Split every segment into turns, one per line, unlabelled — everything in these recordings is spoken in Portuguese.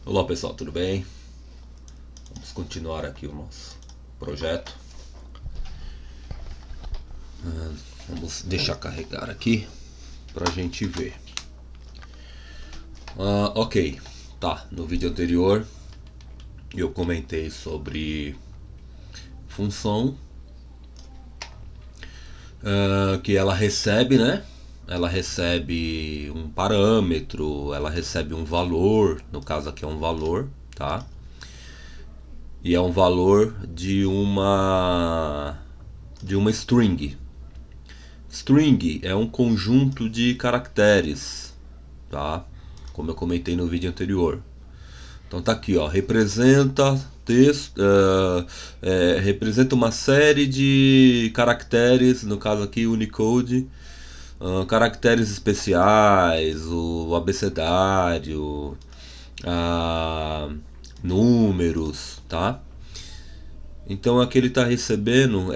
Olá pessoal, tudo bem? Vamos continuar aqui o nosso projeto. Vamos deixar carregar aqui pra gente ver. Ok, tá. No vídeo anterior eu comentei sobre função que ela recebe, né? Ela recebe um parâmetro, ela recebe um valor, no caso aqui é um valor, tá? E é um valor de uma string. String é um conjunto de caracteres, tá? Como eu comentei no vídeo anterior. Então tá aqui, ó, representa texto, representa uma série de caracteres, no caso aqui Unicode, caracteres especiais, o abecedário, números, tá? Então aqui ele está recebendo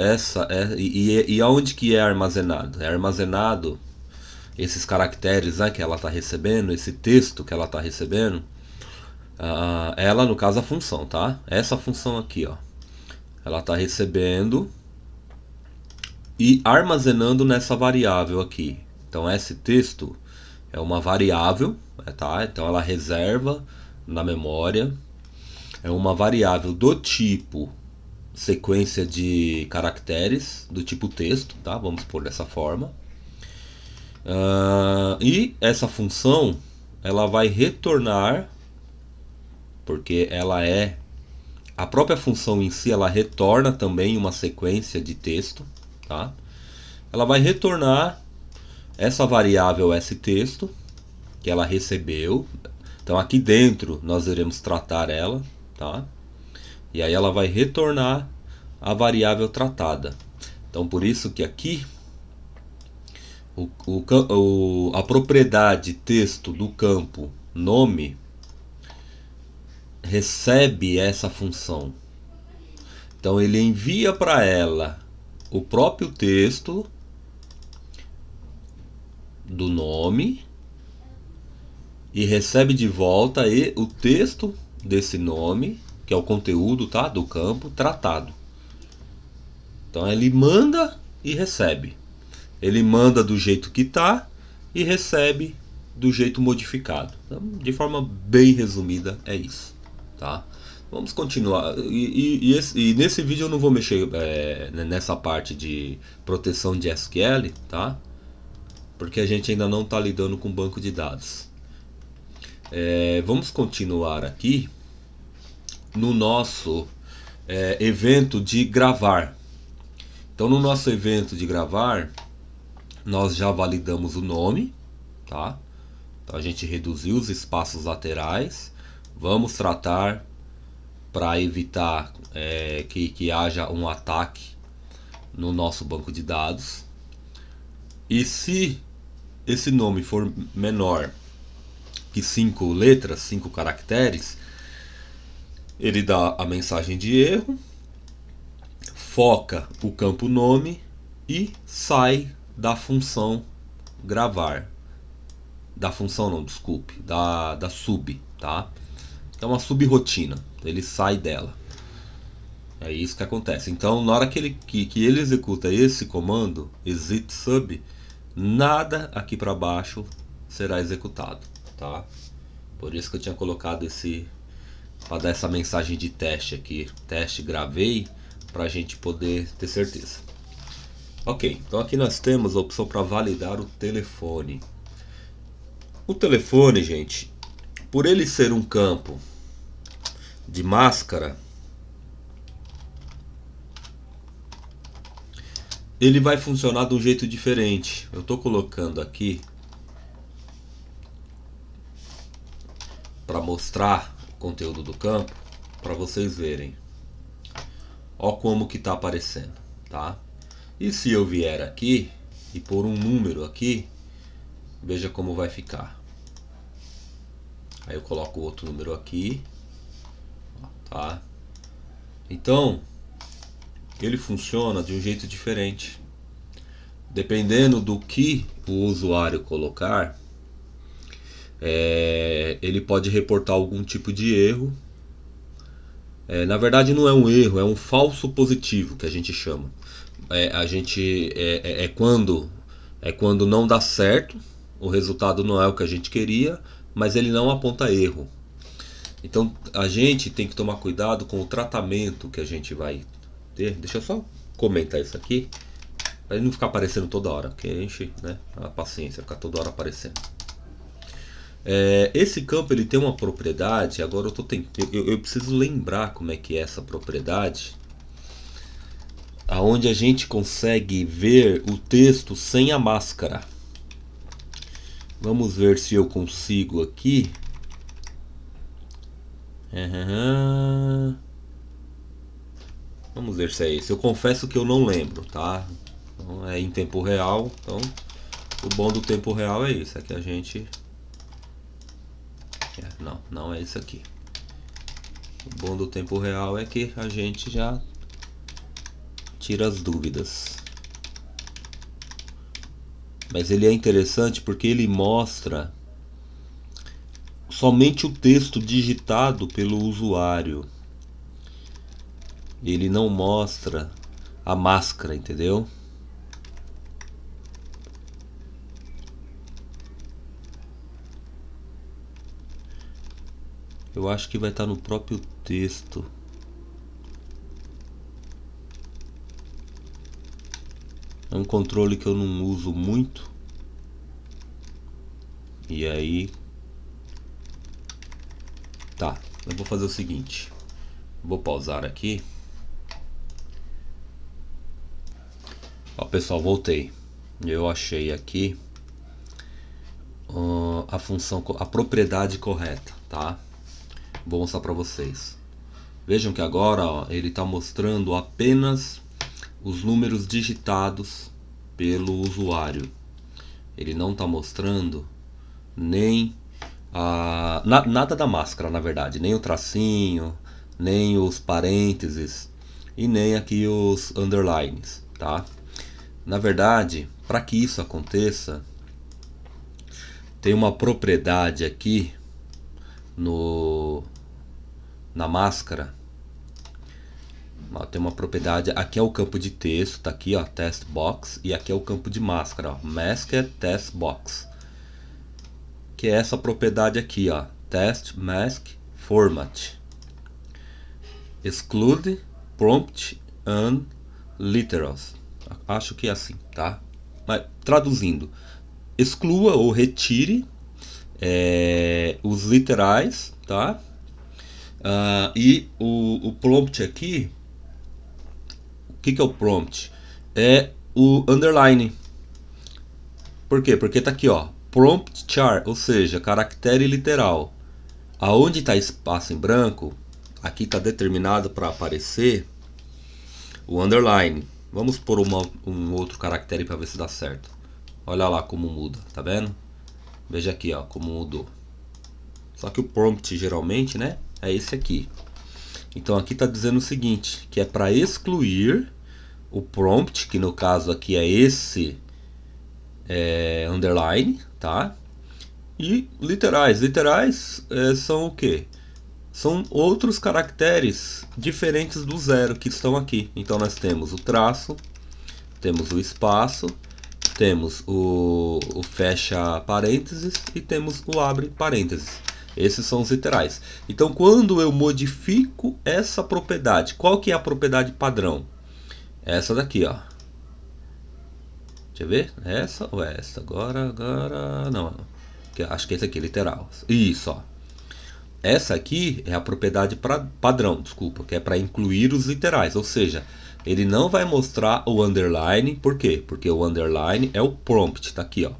e aonde que é armazenado? É armazenado esses caracteres, né, que ela está recebendo, esse texto que ela está recebendo. Ela, no caso, a função, tá? Essa função aqui, ó, ela está recebendo e armazenando nessa variável aqui. Então esse texto é uma variável, tá? Então ela reserva na memória. É uma variável do tipo sequência de caracteres do tipo texto, tá? Vamos pôr dessa forma. E essa função ela vai retornar, porque ela é a própria função em si, ela retorna também uma sequência de texto, tá? Ela vai retornar essa variável esse texto que ela recebeu. Então aqui dentro nós iremos tratar ela, tá? E aí ela vai retornar a variável tratada. Então por isso que aqui a propriedade texto do campo nome recebe essa função. Então ele envia para ela o próprio texto do nome e recebe de volta o texto desse nome, que é o conteúdo, tá, do campo tratado. Então ele manda e recebe. Ele manda do jeito que está e recebe do jeito modificado. Então, de forma bem resumida, é isso, tá? Vamos continuar. E nesse vídeo eu não vou mexer nessa parte de proteção de SQL, tá? Porque a gente ainda não está lidando com banco de dados. Vamos continuar aqui no nosso evento de gravar. Então, no nosso evento de gravar, nós já validamos o nome, tá? Então a gente reduziu os espaços laterais. Vamos tratar para evitar que haja um ataque no nosso banco de dados. E se esse nome for menor que 5 letras, 5 caracteres, ele dá a mensagem de erro, foca o campo nome e sai da função gravar. Da função não, desculpe, da sub, tá? É uma subrotina, ele sai dela. É isso que acontece. Então, na hora que ele executa esse comando, exit sub, nada aqui para baixo será executado, tá? Por isso que eu tinha colocado para dar essa mensagem de teste aqui, teste gravei, para a gente poder ter certeza. Ok, então aqui nós temos a opção para validar o telefone. O telefone, gente, por ele ser um campo de máscara, ele vai funcionar de um jeito diferente. Eu estou colocando aqui para mostrar o conteúdo do campo para vocês verem. Ó como que está aparecendo, tá? E se eu vier aqui e pôr um número aqui, veja como vai ficar. Aí eu coloco outro número aqui, tá? Então ele funciona de um jeito diferente. Dependendo do que o usuário colocar, Ele pode reportar algum tipo de erro. Na verdade não é um erro, é um falso positivo que a gente chama. Quando não dá certo, o resultado não é o que a gente queria, mas ele não aponta erro. Então a gente tem que tomar cuidado com o tratamento que a gente vai ter. Deixa eu só comentar isso aqui, para ele não ficar aparecendo toda hora, porque enche, né, a paciência, ficar toda hora aparecendo. Esse campo ele tem uma propriedade. Agora eu preciso lembrar como é que é essa propriedade, aonde a gente consegue ver o texto sem a máscara. Vamos ver se eu consigo aqui. Vamos ver se é esse. Eu confesso que eu não lembro, tá? Então, é em tempo real. Então, o bom do tempo real é isso, é que a gente... não é isso aqui. O bom do tempo real é que a gente já tira as dúvidas. Mas ele é interessante porque ele mostra somente o texto digitado pelo usuário. Ele não mostra a máscara, entendeu? Eu acho que vai estar no próprio texto. É um controle que eu não uso muito. E aí... Tá, eu vou fazer o seguinte. Vou pausar aqui. Ó, pessoal, voltei. Eu achei aqui a função, a propriedade correta, tá? Vou mostrar para vocês. Vejam que agora, ó, ele está mostrando apenas os números digitados pelo usuário. Ele não está mostrando nem nada da máscara, na verdade, nem o tracinho, nem os parênteses e nem aqui os underlines, tá? Na verdade, para que isso aconteça, tem uma propriedade aqui na máscara. Tem uma propriedade, aqui é o campo de texto, tá aqui, ó, test box, e aqui é o campo de máscara, ó, masked test box, que é essa propriedade aqui, ó, test mask format, exclude prompt and literals. Acho que é assim, tá? Mas traduzindo, exclua ou retire os literais, tá? E o prompt aqui, o que é o prompt? É o underline. Por quê? Porque tá aqui, ó, prompt char, ou seja, caractere literal. Aonde está espaço em branco, aqui está determinado para aparecer o underline. Vamos pôr um outro caractere para ver se dá certo. Olha lá como muda, tá vendo? Veja aqui, ó, como mudou. Só que o prompt geralmente, né, é esse aqui. Então aqui está dizendo o seguinte, que é para excluir o prompt, que no caso aqui é esse underline, tá? E literais. Literais são o quê? São outros caracteres diferentes do zero que estão aqui. Então nós temos o traço, temos o espaço, temos o fecha parênteses e temos o abre parênteses. Esses são os literais. Então quando eu modifico essa propriedade, qual que é a propriedade padrão? Essa daqui, ó. Deixa eu ver, essa ou essa? Agora, não. Acho que esse aqui, literal. Isso, ó. Essa aqui é a propriedade padrão, desculpa, que é para incluir os literais, ou seja, ele não vai mostrar o underline, por quê? Porque o underline é o prompt, tá aqui, ó,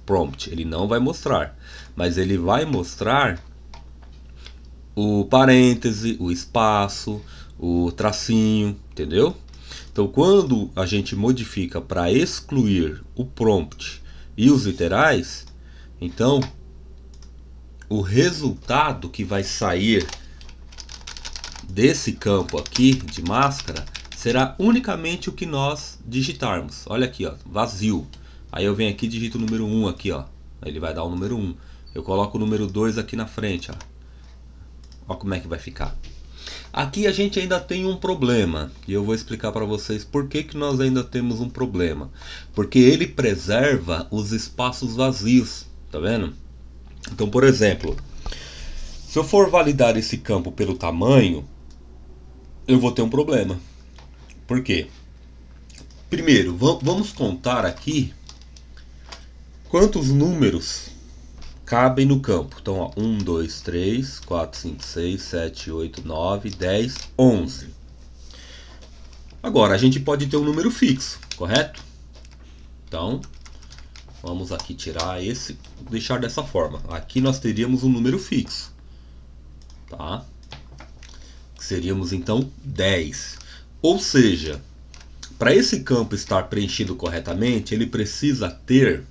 prompt, ele não vai mostrar, mas ele vai mostrar o parêntese, o espaço, o tracinho, entendeu? Então, quando a gente modifica para excluir o prompt e os literais, então o resultado que vai sair desse campo aqui de máscara será unicamente o que nós digitarmos. Olha aqui, ó, vazio. Aí eu venho aqui e digito o número 1 aqui, ó. Aí ele vai dar o número 1. eu coloco o número 2 aqui na frente, ó. Ó como é que vai ficar. Aqui a gente ainda tem um problema, e eu vou explicar para vocês por que que nós ainda temos um problema. Porque ele preserva os espaços vazios, tá vendo? Então, por exemplo, se eu for validar esse campo pelo tamanho, eu vou ter um problema. Por quê? Primeiro, vamos contar aqui quantos números cabem no campo. Então, ó, 1, 2, 3, 4, 5, 6, 7, 8, 9, 10, 11. Agora, a gente pode ter um número fixo, correto? Então, vamos aqui tirar esse, deixar dessa forma. Aqui nós teríamos um número fixo, tá? Seríamos então 10. Ou seja, para esse campo estar preenchido corretamente, ele precisa ter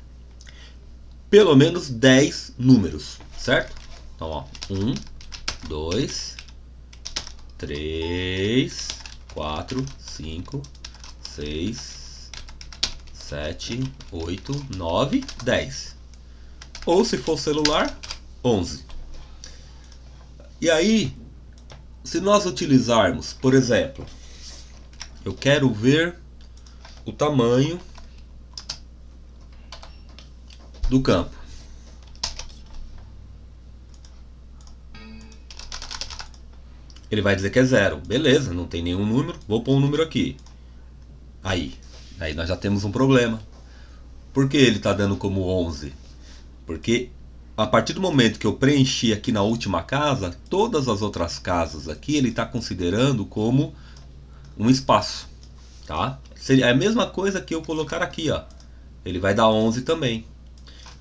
pelo menos 10 números, certo? Então, ó, 1, 2, 3, 4, 5, 6, 7, 8, 9, 10. Ou se for celular, 11. E aí, se nós utilizarmos, por exemplo, eu quero ver o tamanho do campo. Ele vai dizer que é 0. Beleza, não tem nenhum número, vou pôr um número aqui. Aí nós já temos um problema. Por que ele está dando como 11? Porque a partir do momento que eu preenchi aqui na última casa, todas as outras casas aqui ele está considerando como um espaço, tá? É a mesma coisa que eu colocar aqui, ó. Ele vai dar 11 também.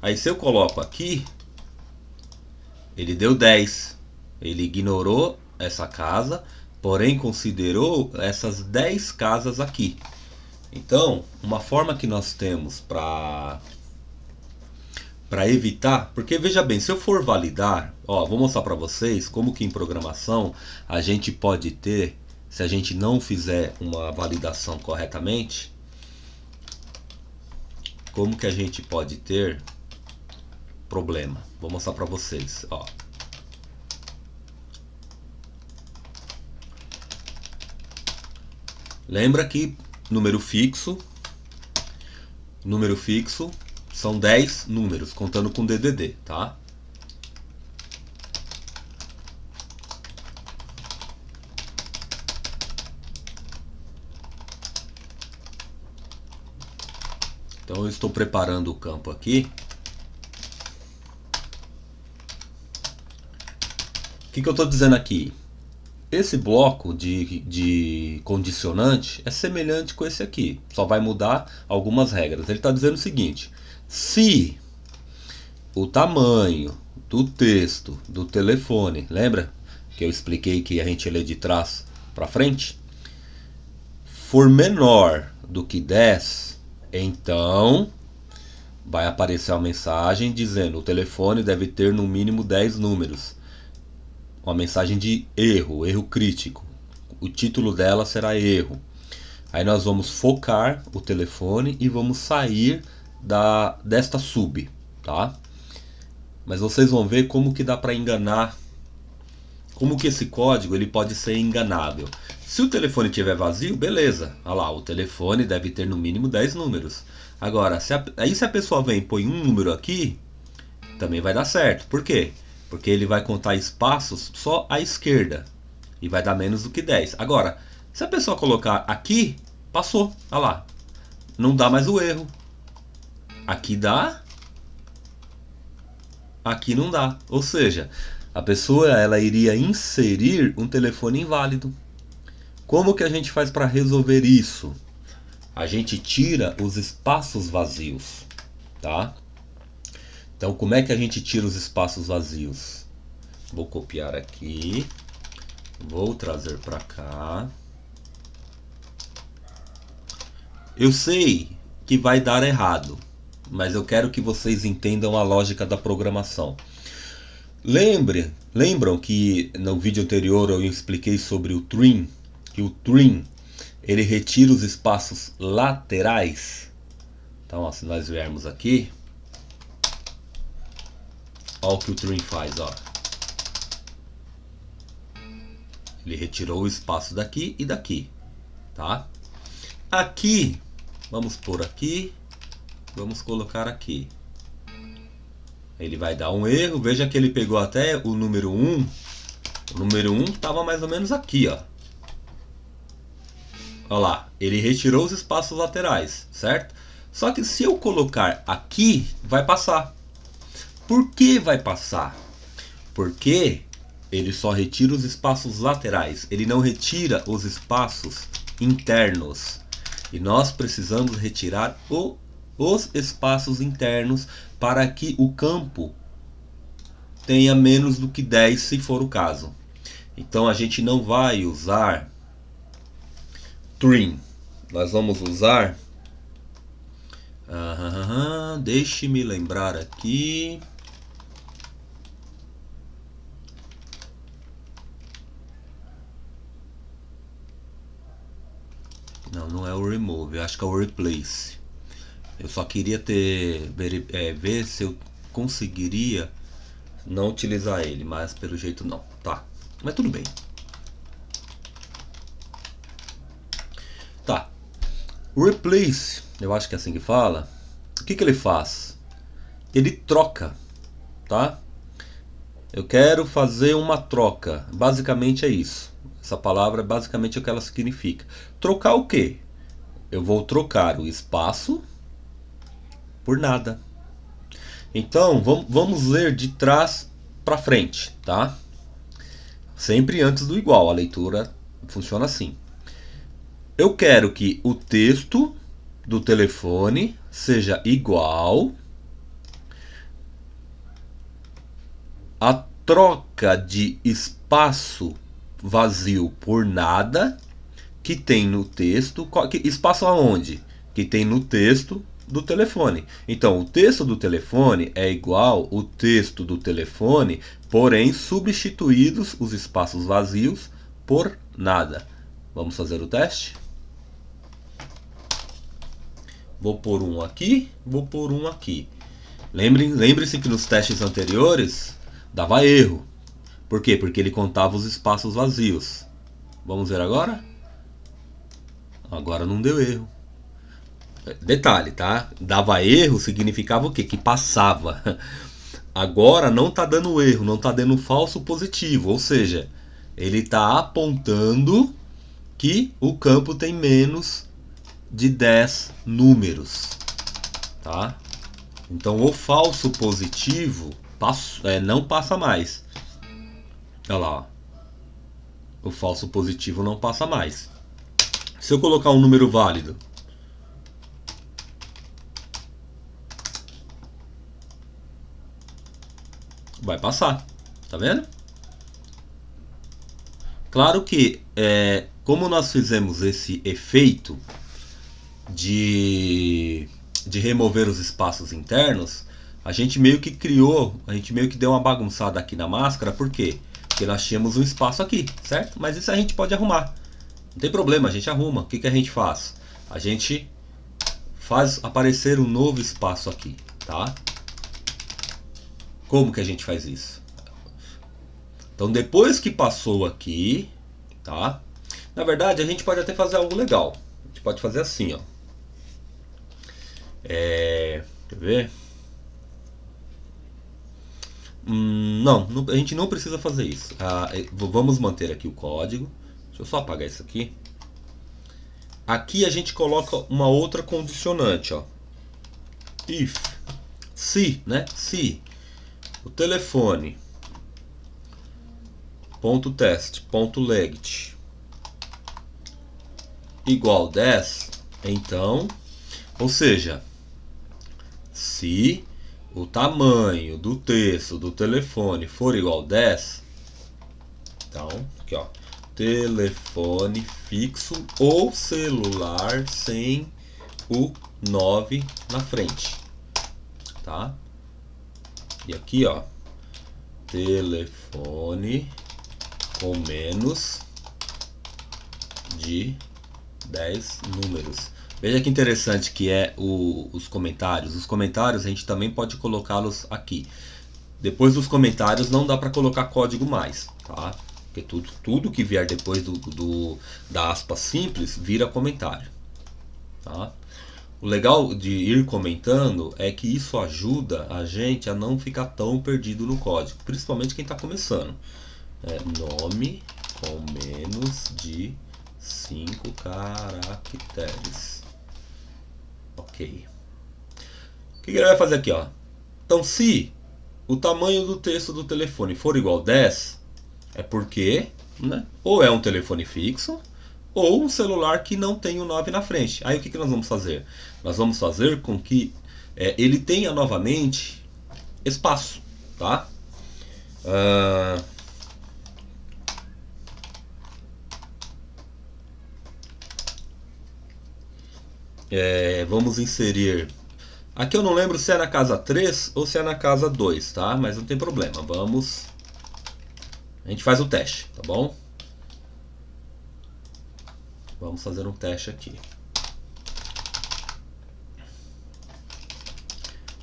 Aí se eu coloco aqui, ele deu 10. Ele ignorou essa casa, porém considerou essas 10 casas aqui. Então, uma forma que nós temos para evitar, porque veja bem, se eu for validar, ó, vou mostrar para vocês como que em programação a gente pode ter, se a gente não fizer uma validação corretamente, como que a gente pode ter problema. Vou mostrar para vocês, ó. Lembra que número fixo são 10 números, contando com DDD, tá? Então eu estou preparando o campo aqui. O que eu estou dizendo aqui? Esse bloco de condicionante é semelhante com esse aqui, só vai mudar algumas regras. Ele está dizendo o seguinte: se o tamanho do texto do telefone, lembra que eu expliquei que a gente lê de trás para frente, for menor do que 10, então vai aparecer uma mensagem dizendo o telefone deve ter no mínimo 10 números. Uma mensagem de erro, erro crítico. O título dela será erro. Aí nós vamos focar o telefone e vamos sair desta sub, tá? Mas vocês vão ver como que dá para enganar, como que esse código ele pode ser enganável. Se o telefone estiver vazio, beleza. Olha lá, o telefone deve ter no mínimo 10 números. Agora, se a pessoa vem e põe um número aqui, também vai dar certo. Por quê? Porque ele vai contar espaços só à esquerda e vai dar menos do que 10. Agora, se a pessoa colocar aqui, passou. Olha lá, não dá mais o erro. Aqui dá, aqui não dá. Ou seja, a pessoa ela iria inserir um telefone inválido. Como que a gente faz para resolver isso? A gente tira os espaços vazios, tá? Então, como é que a gente tira os espaços vazios? Vou copiar aqui, vou trazer para cá. Eu sei que vai dar errado, mas eu quero que vocês entendam a lógica da programação. Lembram que no vídeo anterior eu expliquei sobre o trim? Que o trim ele retira os espaços laterais. Então, ó, se nós viermos aqui, Olha o que o Trim faz, ó. Ele retirou o espaço daqui e daqui, tá? Aqui, vamos pôr aqui, vamos colocar aqui. Ele vai dar um erro, veja que ele pegou até o número 1. O número 1 estava mais ou menos aqui, ó. Olha lá, ele retirou os espaços laterais, certo? Só que se eu colocar aqui, vai passar. Por que vai passar? Porque ele só retira os espaços laterais, ele não retira os espaços internos. E nós precisamos retirar os espaços internos para que o campo tenha menos do que 10, se for o caso. Então a gente não vai usar trim, nós vamos usar... deixe-me lembrar aqui... Não é o remove, eu acho que é o replace. Eu só queria ver se eu conseguiria não utilizar ele, mas pelo jeito não, tá? Mas tudo bem. Tá. O replace, eu acho que é assim que fala. O que ele faz? Ele troca, tá? Eu quero fazer uma troca. Basicamente é isso. Essa palavra basicamente é o que ela significa. Trocar o quê? Eu vou trocar o espaço por nada. Então, vamos ler de trás para frente, tá? Sempre antes do igual. A leitura funciona assim. Eu quero que o texto do telefone seja igual à troca de espaço vazio por nada que tem no texto. Espaço aonde? Que tem no texto do telefone. Então, o texto do telefone é igual o texto do telefone, porém substituídos os espaços vazios por nada. Vamos fazer o teste? Vou pôr um aqui, vou pôr um aqui. Lembre-se que nos testes anteriores dava erro. Por quê? Porque ele contava os espaços vazios. Vamos ver agora? Agora não deu erro. Detalhe, tá? Dava erro significava o quê? Que passava. Agora não está dando erro, não está dando falso positivo. Ou seja, ele está apontando que o campo tem menos de 10 números. Tá? Então o falso positivo não passa mais. Olha lá, ó. O falso positivo não passa mais. Se eu colocar um número válido, vai passar, tá vendo? Claro que como nós fizemos esse efeito de remover os espaços internos, a gente meio que deu uma bagunçada aqui na máscara. Por quê? Porque nós tínhamos um espaço aqui, certo? Mas isso a gente pode arrumar. Não tem problema, a gente arruma. O que a gente faz? A gente faz aparecer um novo espaço aqui, tá? Como que a gente faz isso? Então, depois que passou aqui, tá? Na verdade, a gente pode até fazer algo legal. A gente pode fazer assim, ó. Quer ver? Não, a gente não precisa fazer isso. Vamos manter aqui o código. Deixa eu só apagar isso aqui. Aqui a gente coloca uma outra condicionante, ó. If, se, né? Se o telefone .test.legt igual 10, então, ou seja, se o tamanho do texto do telefone for igual a 10, então, aqui ó, telefone fixo ou celular sem o 9 na frente, tá? E aqui ó, telefone com menos de 10 números. Veja que interessante que é os comentários. Os comentários a gente também pode colocá-los aqui. Depois dos comentários não dá para colocar código mais, tá? Porque tudo que vier depois da aspa simples vira comentário, tá? O legal de ir comentando é que isso ajuda a gente a não ficar tão perdido no código, principalmente quem está começando. Nome com menos de 5 caracteres. Ok. O que ele vai fazer aqui, ó? Então, se o tamanho do texto do telefone for igual a 10, é porque, né, ou é um telefone fixo ou um celular que não tem o 9 na frente. Aí o que nós vamos fazer? Nós vamos fazer com que ele tenha novamente espaço, tá? Vamos inserir. Aqui eu não lembro se é na casa 3 ou se é na casa 2, tá? Mas não tem problema. Vamos. A gente faz o teste, tá bom? Vamos fazer um teste aqui.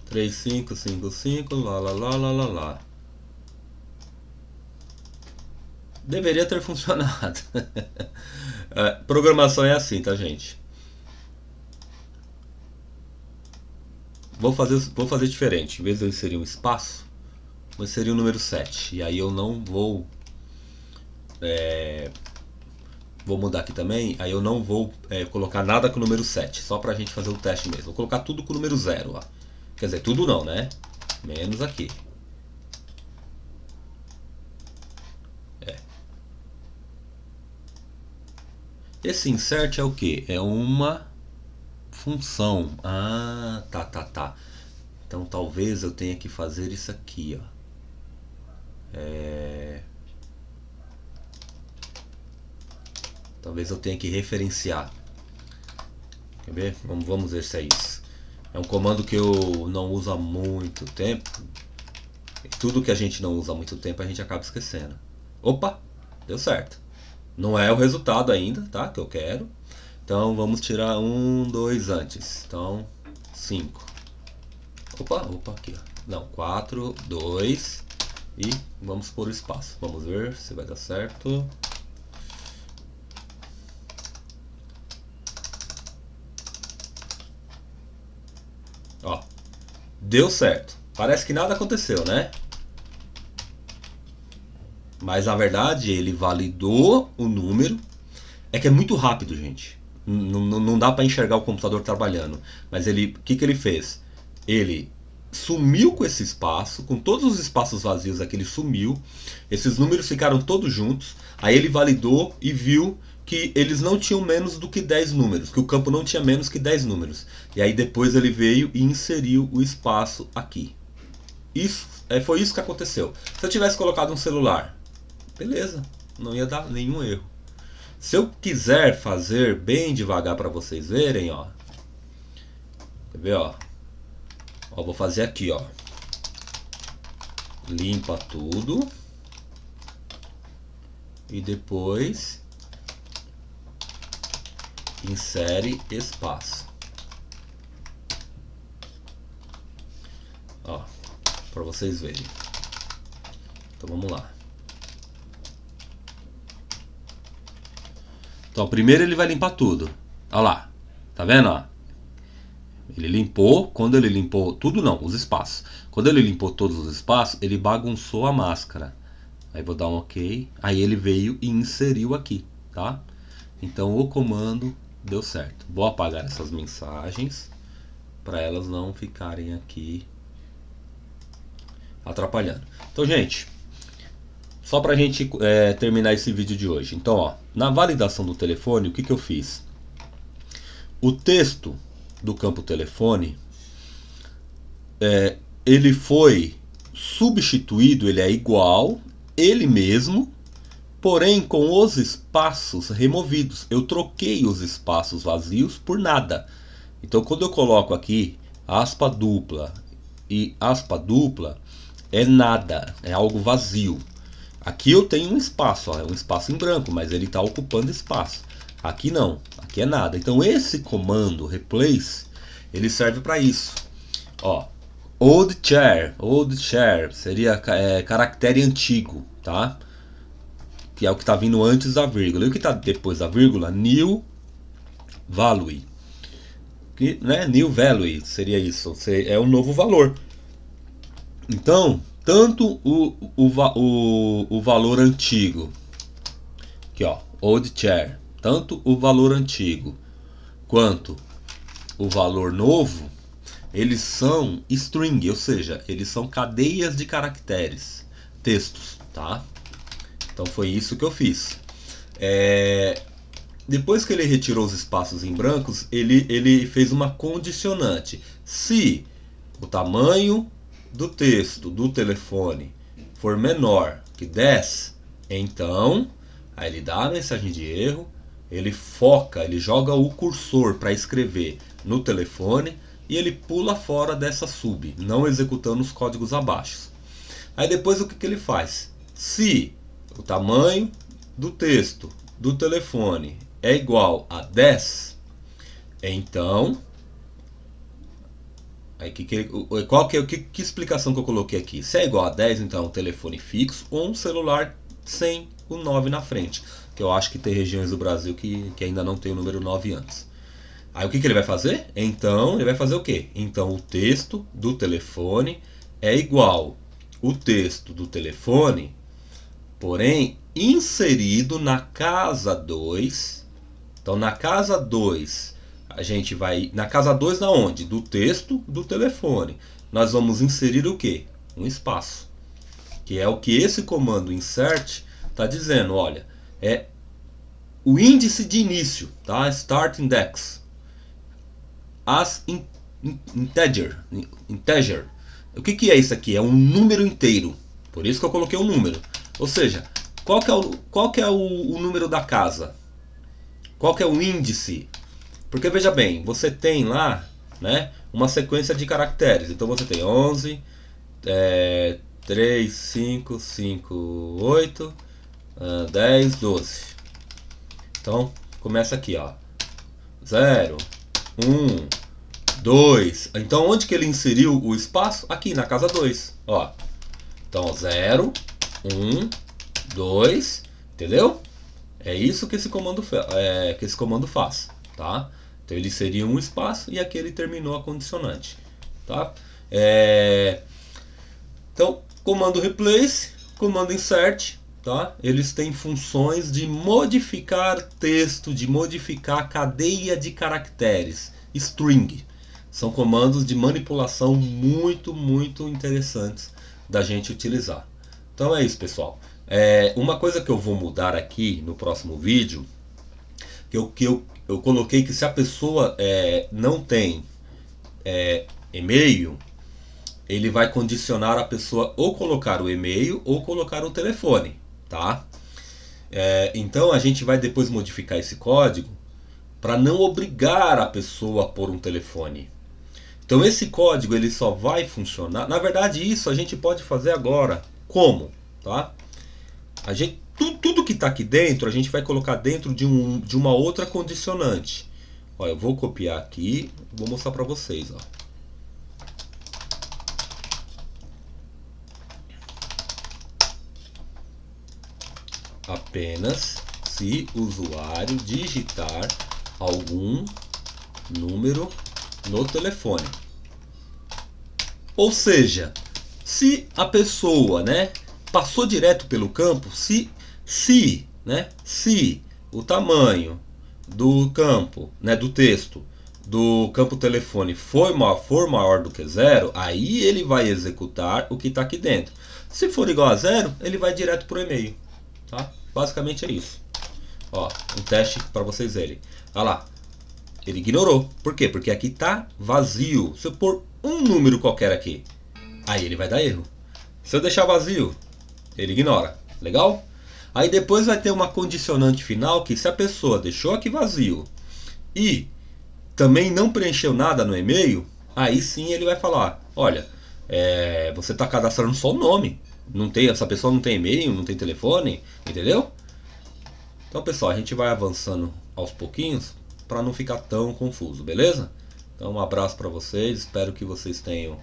3555, lá. Deveria ter funcionado. Programação é assim, tá, gente? Vou fazer diferente. Em vez de eu inserir um espaço, vou inserir o número 7. E aí eu não vou... Vou mudar aqui também. Aí eu não vou colocar nada com o número 7. Só pra gente fazer o teste mesmo. Vou colocar tudo com o número 0. Ó. Quer dizer, tudo não, né? Menos aqui. Esse insert é o que? É uma função. Ah, tá. Então talvez eu tenha que fazer isso aqui, ó. Talvez eu tenha que referenciar. Quer ver? Vamos ver se é isso. É um comando que eu não uso há muito tempo. E tudo que a gente não usa há muito tempo a gente acaba esquecendo. Opa, deu certo. Não é o resultado ainda, tá? Que eu quero. Então vamos tirar 1, 2 antes. Então 5. Opa, aqui, ó. Não, 4, 2 e vamos pôr o espaço. Vamos ver se vai dar certo. Ó, deu certo. Parece que nada aconteceu, né? Mas na verdade ele validou o número. É que é muito rápido, gente. Não dá para enxergar o computador trabalhando. Mas o que ele fez? Ele sumiu com esse espaço, com todos os espaços vazios aqui, ele sumiu. Esses números ficaram todos juntos. Aí ele validou e viu que eles não tinham menos do que 10 números, que o campo não tinha menos que 10 números. E aí depois ele veio e inseriu o espaço aqui. Foi isso que aconteceu. Se eu tivesse colocado um celular, beleza, não ia dar nenhum erro. Se eu quiser fazer bem devagar para vocês verem, ó. Quer ver, ó? Ó, vou fazer aqui, ó. Limpa tudo. E depois insere espaço. Ó, para vocês verem. Então vamos lá. Então primeiro ele vai limpar tudo. Olha lá. Tá vendo, ó? Ele limpou, quando ele limpou tudo não, os espaços. Quando ele limpou todos os espaços, ele bagunçou a máscara. Aí vou dar um OK. Aí ele veio e inseriu aqui, tá? Então o comando deu certo. Vou apagar essas mensagens para elas não ficarem aqui atrapalhando. Então, gente, só pra gente terminar esse vídeo de hoje. Então, ó, na validação do telefone, o que eu fiz? O texto do campo telefone, ele foi substituído, ele é igual, ele mesmo, porém com os espaços removidos. Eu troquei os espaços vazios por nada. Então quando eu coloco aqui aspa dupla e aspa dupla, é nada, é algo vazio. Aqui eu tenho um espaço, ó, é um espaço em branco, mas ele está ocupando espaço. Aqui não, aqui é nada. Então esse comando replace, ele serve para isso. Ó, Old chair seria caractere antigo, tá? Que é o que está vindo antes da vírgula. E o que está depois da vírgula? New value. Que, né? New value seria isso. É um novo valor. Então, tanto o valor antigo, aqui ó, old chair, tanto o valor antigo quanto o valor novo, eles são string, ou seja, eles são cadeias de caracteres, textos, tá? Então foi isso que eu fiz. Depois que ele retirou os espaços em brancos, ele fez uma condicionante. Se o tamanho do texto do telefone for menor que 10, então aí ele dá a mensagem de erro, ele foca, ele joga o cursor para escrever no telefone e ele pula fora dessa sub, não executando os códigos abaixo. Aí depois o que ele faz? Se o tamanho do texto do telefone é igual a 10, então aí que explicação que eu coloquei aqui? Se é igual a 10, então é um telefone fixo ou um celular sem o 9 na frente, que eu acho que tem regiões do Brasil que ainda não tem o número 9 antes. Aí o que ele vai fazer? Então ele vai fazer o quê? Então o texto do telefone é igual o texto do telefone, porém inserido na casa 2. Então na casa 2 a gente vai... Na casa 2 na onde? Do texto do telefone. Nós vamos inserir o quê? Um espaço. Que é o que esse comando insert está dizendo. Olha, é o índice de início, tá? Start index. As integer. O que é isso aqui? É um número inteiro. Por isso que eu coloquei um número. Ou seja, qual que é o número da casa? Qual que é o índice? Porque veja bem, você tem lá, né, uma sequência de caracteres. Então você tem 11, 3, 5, 5, 8, 10, 12. Então começa aqui, ó. 0, 1, 2. Então onde que ele inseriu o espaço? Aqui na casa 2. Ó. Então 0, 1, 2. Entendeu? É isso que esse comando faz, tá? Então ele inseriu um espaço e aqui ele terminou a condicionante, tá? Então comando replace, comando insert, tá? Eles têm funções de modificar texto, de modificar cadeia de caracteres, string. São comandos de manipulação muito interessantes da gente utilizar. Então é isso, pessoal. Uma coisa que eu vou mudar aqui no próximo vídeo, que eu coloquei que se a pessoa não tem e-mail, ele vai condicionar a pessoa ou colocar o e-mail ou colocar o telefone, tá? Então a gente vai depois modificar esse código para não obrigar a pessoa a pôr um telefone. Então esse código ele só vai funcionar. Na verdade isso a gente pode fazer agora. Como? Tá? Tudo que está aqui dentro a gente vai colocar dentro de uma outra condicionante. Ó, eu vou copiar aqui, vou mostrar para vocês. Ó. Apenas se o usuário digitar algum número no telefone. Ou seja, se a pessoa, né, passou direto pelo campo, se o tamanho do campo, né, do texto do campo telefone for maior do que 0, aí ele vai executar o que está aqui dentro. Se for igual a 0, ele vai direto para o e-mail, tá? Basicamente é isso. Ó, um teste para vocês verem. Olha lá, ele ignorou. Por quê? Porque aqui está vazio. Se eu pôr um número qualquer aqui, aí ele vai dar erro. Se eu deixar vazio, ele ignora. Legal? Aí depois vai ter uma condicionante final que se a pessoa deixou aqui vazio e também não preencheu nada no e-mail, aí sim ele vai falar, olha, você está cadastrando só o nome. Essa pessoa não tem e-mail, não tem telefone, entendeu? Então pessoal, a gente vai avançando aos pouquinhos para não ficar tão confuso, beleza? Então um abraço para vocês, espero que vocês tenham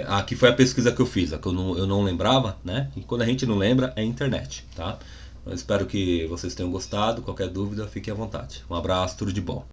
Aqui foi a pesquisa que eu fiz, a que eu não lembrava, né? E quando a gente não lembra, é internet, tá? Eu espero que vocês tenham gostado. Qualquer dúvida, fiquem à vontade. Um abraço, tudo de bom.